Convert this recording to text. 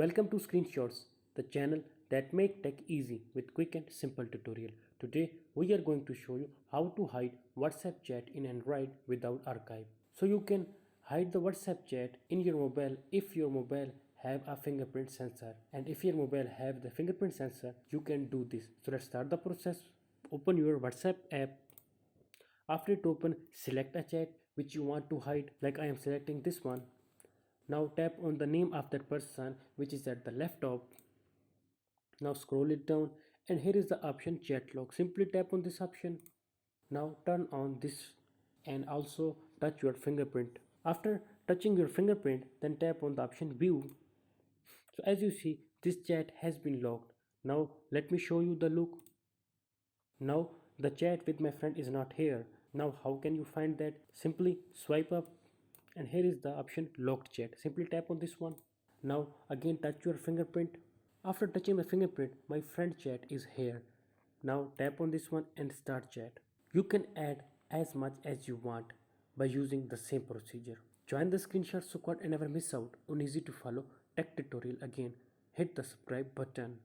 Welcome to ScreenShorts, the channel that make tech easy with quick and simple tutorial. Today we are going to show you how to hide WhatsApp chat in Android without archive. So you can hide the WhatsApp chat in your mobile if your mobile have a fingerprint sensor, and if your mobile have the fingerprint sensor you can do this. So let's start the process. Open your WhatsApp app. After it open, select a chat which you want to hide, like I am selecting this one. Now tap on the name of that person which is at the left top. Now scroll it down and here is the option chat log. Simply tap on this option. Now turn on this and also touch your fingerprint. After touching your fingerprint, then tap on the option view. So as you see, this chat has been logged. Now let me show you the look. Now the chat with my friend is not here. Now how can you find that? Simply swipe up and here is the option locked chat. Simply tap on this one. Now again touch your fingerprint. After touching my fingerprint, my friend chat is here. Now tap on this one and start chat. You can add as much as you want by using the same procedure. Join the screenshot squad and never miss out on easy to follow tech tutorial again. Hit the subscribe button.